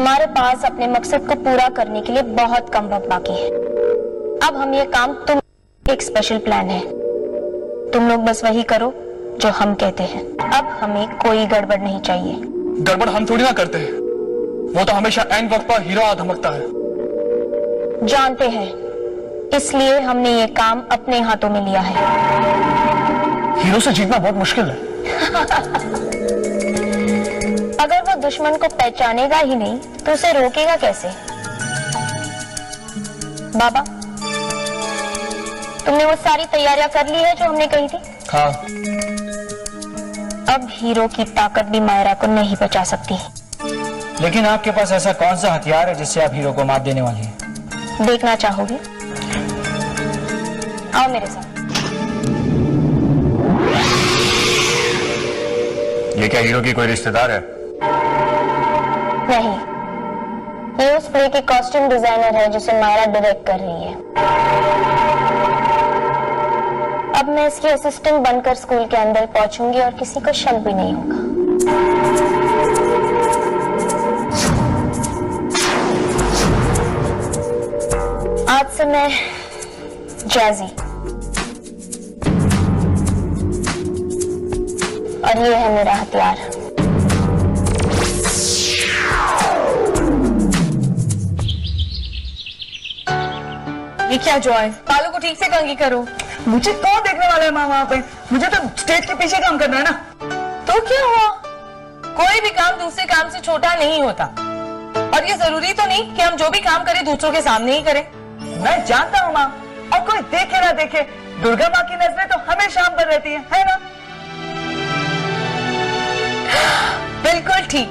हमारे पास अपने मकसद को पूरा करने के लिए बहुत कम वक्त बाकी है। अब हम ये काम एक स्पेशल प्लान है, तुम लोग बस वही करो जो हम कहते हैं। अब हमें कोई गड़बड़ नहीं चाहिए। गड़बड़ हम थोड़ी ना करते हैं, वो तो हमेशा एन वक्त पर हीरो आ धमकता है। जानते हैं, इसलिए हमने ये काम अपने हाथों में लिया है। हीरो से जीतना बहुत मुश्किल है। अगर वो दुश्मन को पहचानेगा ही नहीं तो उसे रोकेगा कैसे? बाबा, तुमने वो सारी तैयारियां कर ली है जो हमने कही थी? हाँ। अब हीरो की ताकत भी मायरा को नहीं बचा सकती। लेकिन आपके पास ऐसा कौन सा हथियार है जिससे आप हीरो को मात देने वाली हैं? देखना चाहोगे? आओ मेरे साथ। ये क्या हीरो की कोई रिश्तेदार है? नहीं, ये उस प्ले की कॉस्ट्यूम डिजाइनर है जिसे मायरा डायरेक्ट कर रही है। अब मैं इसकी असिस्टेंट बनकर स्कूल के अंदर पहुंचूंगी और किसी को शक भी नहीं होगा। आज से मैं जैजी, और ये है मेरा हथियार। ये क्या जॉय, बालों को ठीक से कंघी करो। मुझे कौन देखने वाला है माँ वहाँ पे? मुझे तो स्टेज के पीछे काम करना है ना। तो क्या हुआ, कोई भी काम दूसरे काम से छोटा नहीं होता। और ये जरूरी तो नहीं कि हम जो भी काम करें दूसरों के सामने ही करें। मैं जानता हूँ माँ, और कोई देखे ना देखे, दुर्गा माँ की नजरें तो हमेशा हम पर रहती है ना? बिल्कुल ठीक।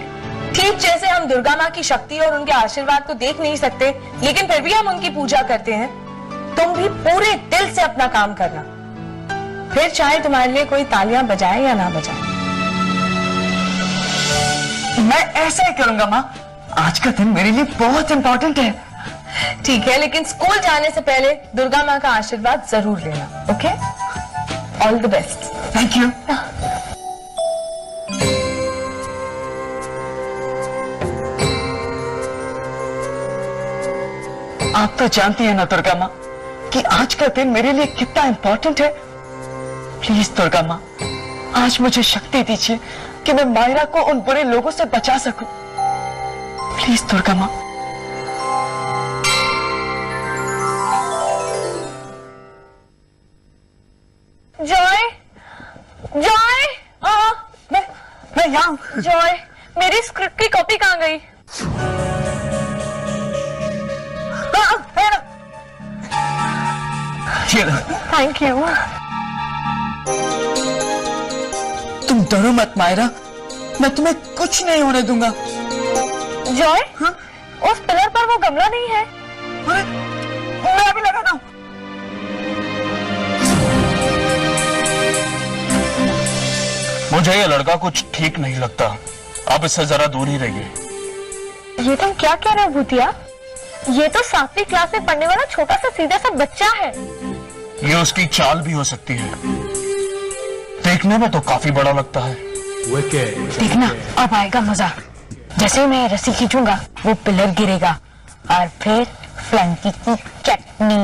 ठीक जैसे हम दुर्गा माँ की शक्ति और उनके आशीर्वाद को देख नहीं सकते, लेकिन फिर भी हम उनकी पूजा करते हैं, तुम भी पूरे दिल से अपना काम करना, फिर चाहे तुम्हारे लिए कोई तालियां बजाए या ना बजाए। मैं ऐसा ही करूंगा माँ। आज का दिन मेरे लिए बहुत इंपॉर्टेंट है। ठीक है, लेकिन स्कूल जाने से पहले दुर्गा माँ का आशीर्वाद जरूर लेना। Okay, all the best. Thank you. आप तो जानती हैं ना दुर्गा माँ कि आज का दिन मेरे लिए कितना इंपॉर्टेंट है। प्लीज दुर्गा माँ, आज मुझे शक्ति दीजिए कि मैं मायरा को उन बुरे लोगों से बचा सकूं। प्लीज दुर्गा माँ। जॉय, जॉय, मैं यहाँ। जॉय, मेरी स्क्रिप्ट की कॉपी कहाँ गई? Thank you. तुम डरो मत मायरा, मैं तुम्हें कुछ नहीं होने दूंगा। जॉय, उस पिलर पर वो गमला नहीं है। अरे, मैं अभी लगाता हूँ। मुझे ये लड़का कुछ ठीक नहीं लगता, आप इससे जरा दूर ही रहिए। ये तुम क्या कह रहे हो भूतिया? ये तो 7वीं क्लास में पढ़ने वाला छोटा सा सीधा सा बच्चा है। ये उसकी चाल भी हो सकती है, देखने में तो काफी बड़ा लगता है। देखना, अब आएगा मजा। जैसे मैं रस्सी खींचूंगा वो पिलर गिरेगा और फिर फ्लंकी की चटनी।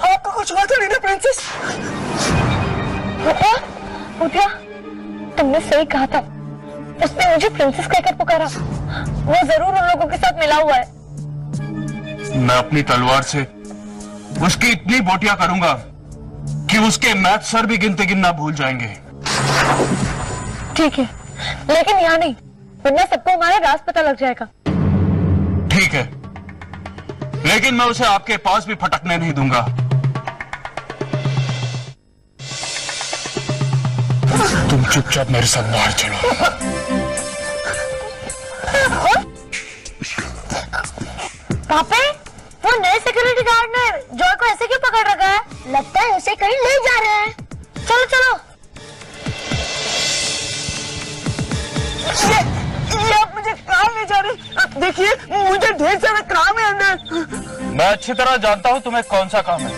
आपको कुछ हुआ तो नहीं ना प्रिंसेस? भूतिया, तुमने सही कहा था, उसने मुझे प्रिंसेस कहकर पुकारा। वो जरूर उन लोगों के साथ मिला हुआ है। मैं अपनी तलवार से उसकी इतनी बोटियां करूंगा कि उसके मैथ सर भी गिनते गिनना भूल जाएंगे। ठीक है, लेकिन यहाँ नहीं, वरना सबको हमारा राज पता लग जाएगा। ठीक है, लेकिन मैं उसे आपके पास भी फटकने नहीं दूंगा। तुम चुपचाप मेरे साथ बाहर चलो। पापे, वो नए सिक्योरिटी गार्ड ने जॉय को ऐसे क्यों पकड़ रखा है? लगता है उसे कहीं ले जा रहे हैं। चलो चलो। ये मुझे काम ले जा रहे। देखिए मुझे ढेर सारा काम है अंदर। मैं अच्छी तरह जानता हूँ तुम्हें कौन सा काम है।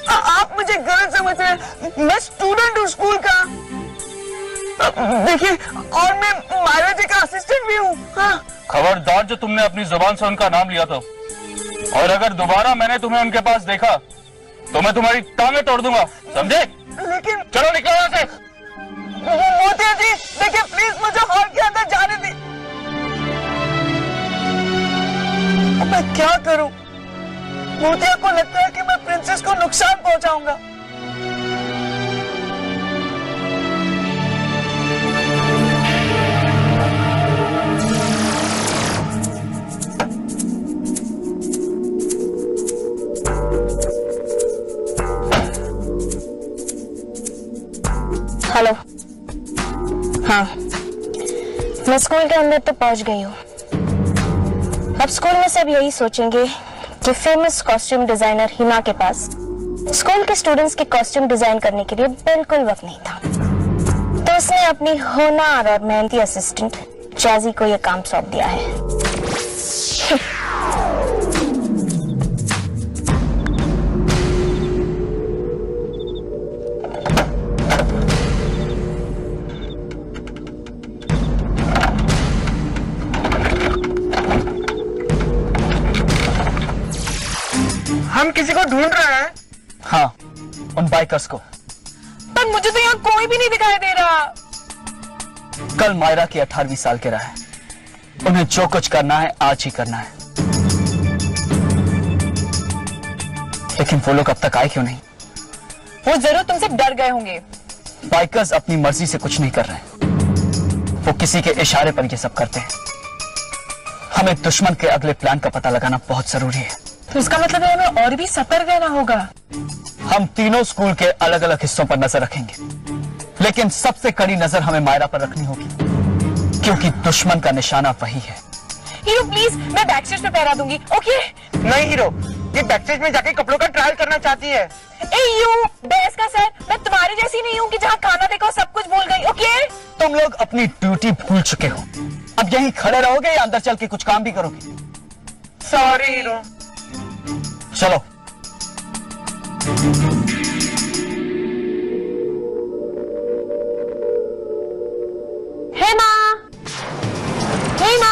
आप मुझे गलत समझ रहे हैं, मैं स्टूडेंट हूँ स्कूल का। देखिए और मैं मायरा जी का असिस्टेंट भी हूँ। हाँ। खबरदार जो तुमने अपनी जुबान से उनका नाम लिया था, और अगर दोबारा मैंने तुम्हें उनके पास देखा तो मैं तुम्हारी टांगें तोड़ दूंगा, समझे? लेकिन चलो निकलो यहाँ से। मोतिया जी देखिए प्लीज मुझे हॉल के अंदर जाने दी। अब मैं क्या करूं? मोतिया को लगता है कि मैं प्रिंसेस को नुकसान पहुंचाऊंगा। हेलो। हाँ, मैं स्कूल के अंदर तो पहुंच गई हूँ। अब स्कूल में सब यही सोचेंगे कि फेमस कॉस्ट्यूम डिजाइनर हिमा के पास स्कूल के स्टूडेंट्स के कॉस्ट्यूम डिजाइन करने के लिए बिल्कुल वक्त नहीं था, तो उसने अपनी होनहार और मेहनती असिस्टेंट जैजी को यह काम सौंप दिया है। हम किसी को ढूंढ रहे हैं। हाँ, उन बाइकर्स को। पर मुझे तो यहाँ कोई भी नहीं दिखाई दे रहा। कल मायरा की 18वीं सालगिरह है, उन्हें जो कुछ करना है आज ही करना है। लेकिन वो लोग अब तक आए क्यों नहीं? वो जरूर तुमसे डर गए होंगे। बाइकर्स अपनी मर्जी से कुछ नहीं कर रहे, वो किसी के इशारे पर ये सब करते हैं। हमें दुश्मन के अगले प्लान का पता लगाना बहुत जरूरी है। तो इसका मतलब है हमें और भी सतर्क रहना होगा। हम तीनों स्कूल के अलग अलग हिस्सों पर नजर रखेंगे, लेकिन सबसे कड़ी नजर हमें मायरा पर रखनी होगी, क्योंकि दुश्मन का निशाना वही है। हीरो प्लीज, मैं बैक स्टेज पे पहरा दूंगी, ओके? नहीं हीरो, ये बैक स्टेज में जाके कपड़ों का ट्रायल करना चाहती है। ए यू बेस का सर, मैं तुम्हारी जैसी नहीं हूँ कि जहाँ खाना देखो सब कुछ भूल गई, ओके? तुम लोग अपनी ड्यूटी भूल चुके हो। अब यहीं खड़े रहोगे या अंदर चल के कुछ काम भी करोगे? Sorry hero. चलो। हेमा, हेमा,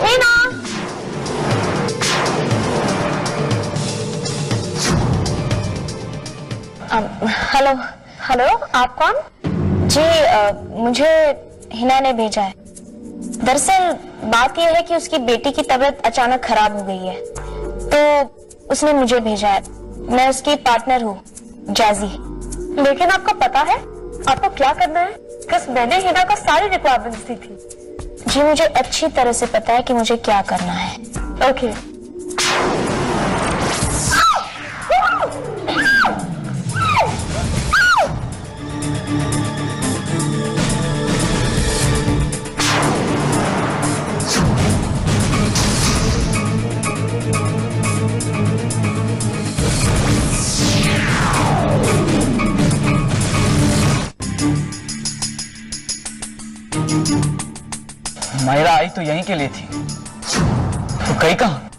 हेमा। हेलो, हेलो, आप कौन? जी मुझे हिना ने भेजा है। दरअसल बात यह है कि उसकी बेटी की तबीयत अचानक खराब हो गई है, तो उसने मुझे भेजा है। मैं उसकी पार्टनर हूँ, जैजी। लेकिन आपको पता है आपको क्या करना है? बस मैंने हिना का सारी रिक्वायरमेंट्स दी थी। जी मुझे अच्छी तरह से पता है कि मुझे क्या करना है। ओके। मायरा आई तो यहीं के लिए थी, तो गई कहाँ?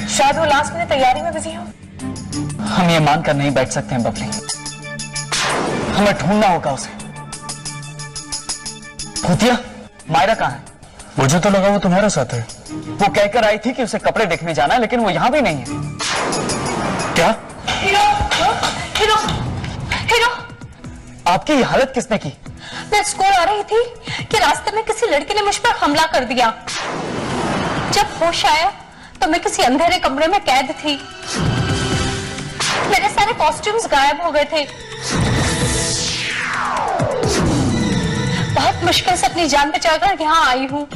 शायद वो लास्ट मिनट तैयारी में बिजी हो। हम ये मानकर नहीं बैठ सकते हैं बबली, हमें ढूंढना होगा उसे। भूतिया, मायरा कहाँ है? मुझे तो लगा वो तुम्हारे साथ है। वो कहकर आई थी कि उसे कपड़े देखने जाना है, लेकिन वो यहाँ भी नहीं है। क्या? हीरो, हीरो, हीरो, आपकी ये हालत किसने की? मैं स्कूल आ रही थी कि रास्ते में किसी लड़के ने मुझ पर हमला कर दिया। जब होश आया तो मैं किसी अंधेरे कमरे में कैद थी। मेरे सारे कॉस्ट्यूम्स गायब हो गए थे। बहुत मुश्किल से अपनी जान बचाकर यहाँ आई हूँ।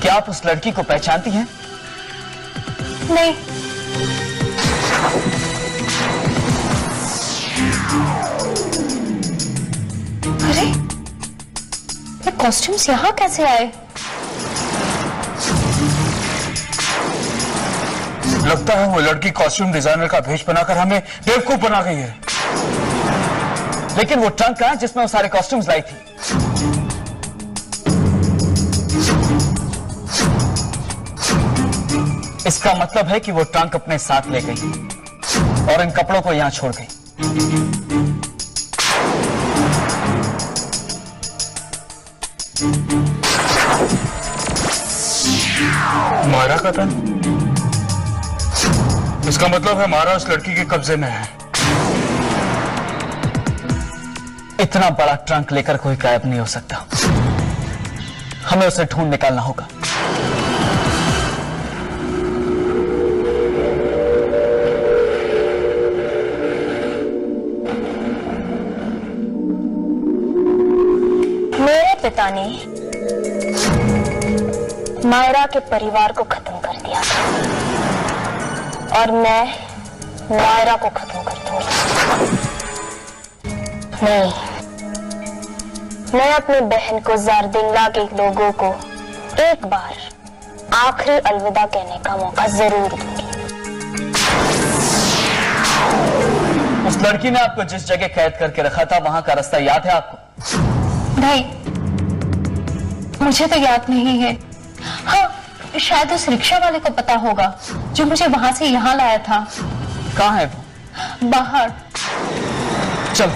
क्या आप उस लड़की को पहचानती हैं? नहीं। अरे ये कॉस्ट्यूम्स यहाँ कैसे आए? लगता है वो लड़की कॉस्ट्यूम डिजाइनर का भेष बनाकर हमें बेवकूफ बना गई है। लेकिन वो ट्रंक कहाँ है जिसमें वो सारे कॉस्ट्यूम्स लाई थी? इसका मतलब है कि वो ट्रंक अपने साथ ले गई और इन कपड़ों को यहां छोड़ गई। मायरा का धन? इसका मतलब है मायरा उस लड़की के कब्जे में है। इतना बड़ा ट्रंक लेकर कोई गायब नहीं हो सकता। हमें उसे ढूंढ निकालना होगा। मेरे पिता ने मायरा के परिवार को खत्म कर दिया था और मैं मायरा को खत्म कर दूंगी। नहीं, मैं अपनी बहन को जारदिंगला के लोगों को एक बार आखिरी अलविदा कहने का मौका जरूर दूंगी। उस लड़की ने आपको जिस जगह कैद करके रखा था वहां का रास्ता याद है आपको? नहीं, मुझे तो याद नहीं है। हाँ, शायद उस रिक्शा वाले को पता होगा जो मुझे वहां से यहाँ लाया था। कहाँ है वो? बाहर। चल।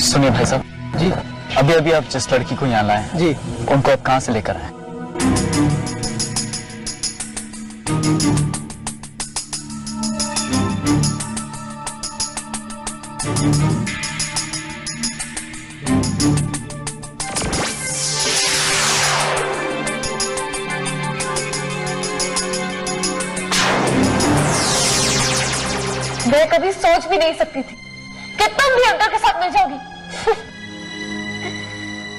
सुनिए भाई साहब जी, अभी अभी आप जिस लड़की को यहाँ लाए जी, उनको आप कहाँ से लेकर आए? मैं कभी सोच भी नहीं सकती थी कि तुम भी अंकल के साथ मिल जाओगी।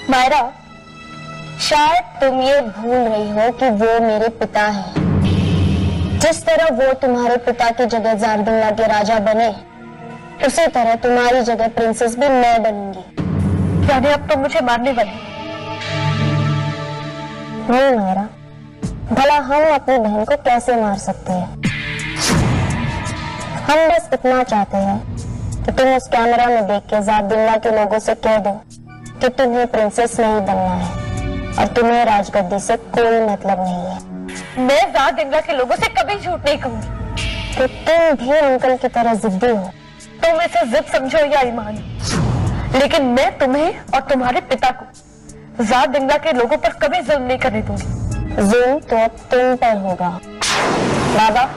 मायरा, शायद तुम ये भूल रही हो कि वो मेरे पिता हैं। जिस तरह वो तुम्हारे पिता की जगह जारदिंगला के राजा बने, उसी तरह तुम्हारी जगह प्रिंसेस भी मैं बनूंगी। यानी अब तुम मुझे मारने वाली? नहीं मायरा, भला हम अपनी बहन को कैसे मार सकते हैं? हम बस इतना चाहते हैं कि तुम उस कैमरा में देख के जारदिंगला के लोगों से कह दो कि तुम्हें प्रिंसेस नहीं बनना है और तुम्हें राजगद्दी से कोई मतलब नहीं है। मैं जारदिंगला के लोगों से कभी झूठ नहीं कहूंगी। तो तुम भी अंकल की तरह जिद्दी हो। तुम इसे जिद समझो या ईमान, लेकिन मैं तुम्हें और तुम्हारे पिता को जारदिंगला के लोगों पर कभी जुल्म नहीं करने दूंगी। जुल्म तो अब तुम पर होगा। बाबा,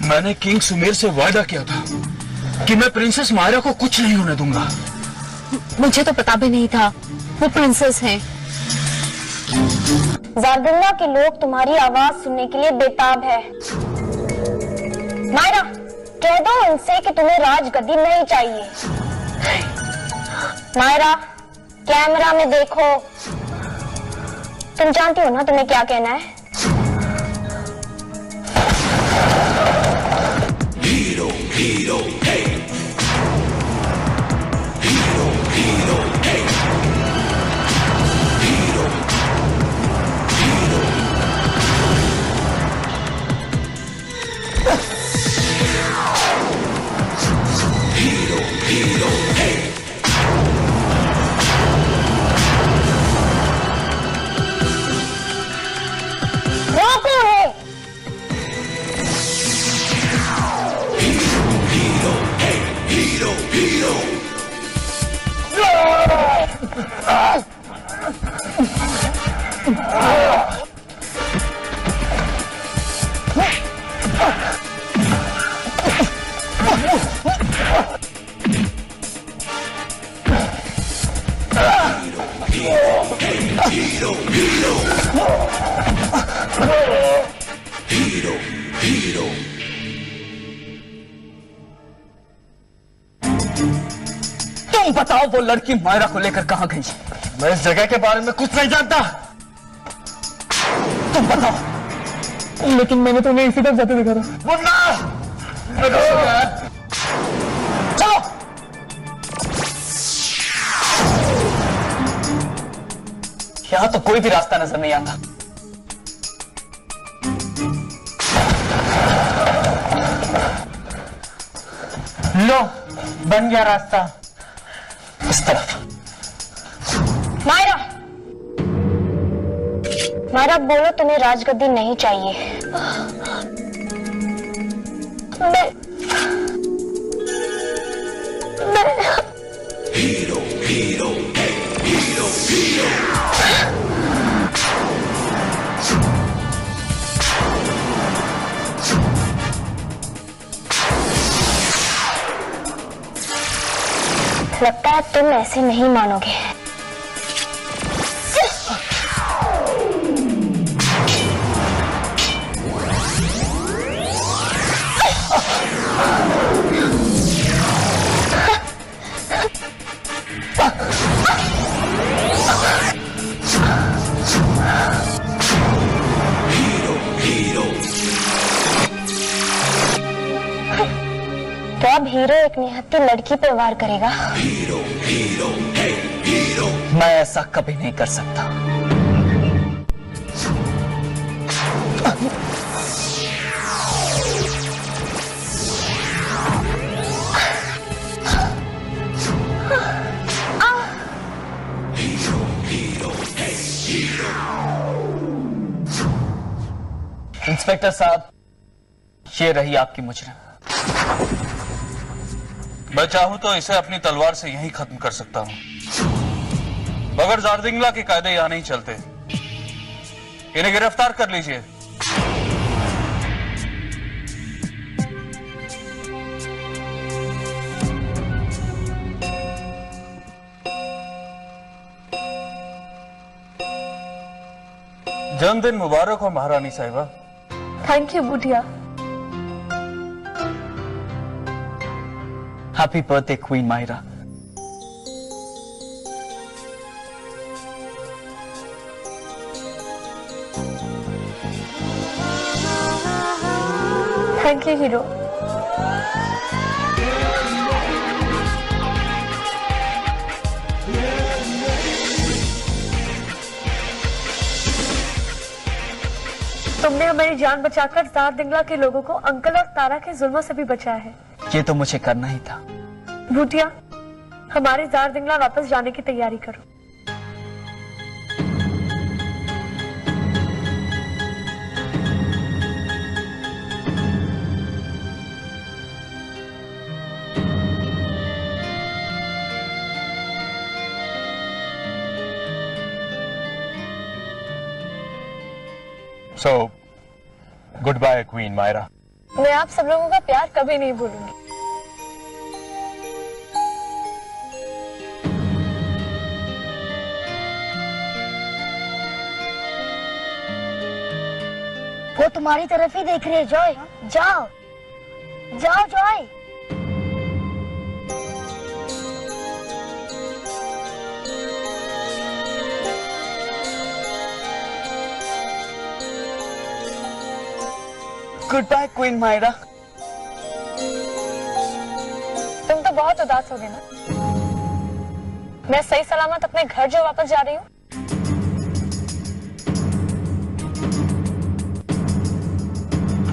मैंने किंग सुमेर से वादा किया था कि मैं प्रिंसेस मायरा को कुछ नहीं होने दूंगा। मुझे तो पता भी नहीं था वो प्रिंसेस है। जारदिंगला के लोग तुम्हारी आवाज सुनने के लिए बेताब है। मायरा, कह दो उनसे कि तुम्हें राजगद्दी नहीं चाहिए। मायरा, कैमरा में देखो। तुम जानती हो ना तुम्हें क्या कहना है? Hero, hero, hey. Hero, hero, hey. Hero, hero. Hero, hero, hey. रोको है। Hero, hero. Hero, hero. Hero, hero. तुम बताओ वो लड़की मायरा को लेकर कहां गई? मैं इस जगह के बारे में कुछ नहीं जानता। तुम बताओ। लेकिन मैंने तो उन्हें इसी तरफ जाते देखा था। मुन्ना! चलो। यहां तो कोई भी रास्ता नजर नहीं आता। लो, बन गया रास्ता। इस तरफ। मायरा, मायरा बोलो तुम्हें राजगद्दी नहीं चाहिए। मैं Hero, hero, hey, hero, hero. लगता है तुम ऐसे नहीं मानोगे। तो अब हीरो एक निहत्थी लड़की पर वार करेगा। Hero, hero, hey, hero. मैं ऐसा कभी नहीं कर सकता। Hero, hero, hey, hero. Inspector साहब, ये रही आपकी मुजरिम। मैं चाहूं तो इसे अपनी तलवार से यहीं खत्म कर सकता हूं, मगर जारदिंगला के कायदे यहां नहीं चलते। इन्हें गिरफ्तार कर लीजिए। जन्मदिन मुबारक हो महारानी साहिबा। थैंक यू बुढ़िया। Happy birthday queen Myra. Thank you hero. तुमने हमारी जान बचाकर जारदिंगला के लोगों को अंकल और तारा के जुल्मों से भी बचाया है। ये तो मुझे करना ही था। भूटिया, हमारे जारदिंगला वापस जाने की तैयारी करो। So, goodbye, Queen Myra. मैं आप सब लोगों का प्यार कभी नहीं भूलूंगी। वो तुम्हारी तरफ ही देख रही है जॉय। जाओ जाओ Joy. Goodbye queen Myra. तुम तो बहुत उदास हो गए ना। मैं सही सलामत अपने घर जो वापस जा रही हूँ।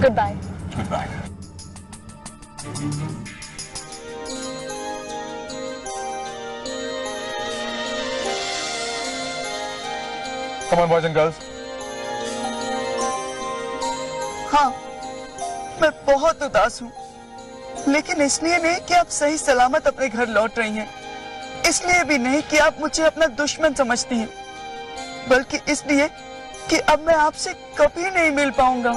Goodbye. Goodbye. Come on, boys and girls. हाँ, मैं बहुत उदास हूँ, लेकिन इसलिए नहीं कि आप सही सलामत अपने घर लौट रही हैं, इसलिए भी नहीं कि आप मुझे अपना दुश्मन समझती हैं, बल्कि इसलिए कि अब मैं आपसे कभी नहीं मिल पाऊंगा।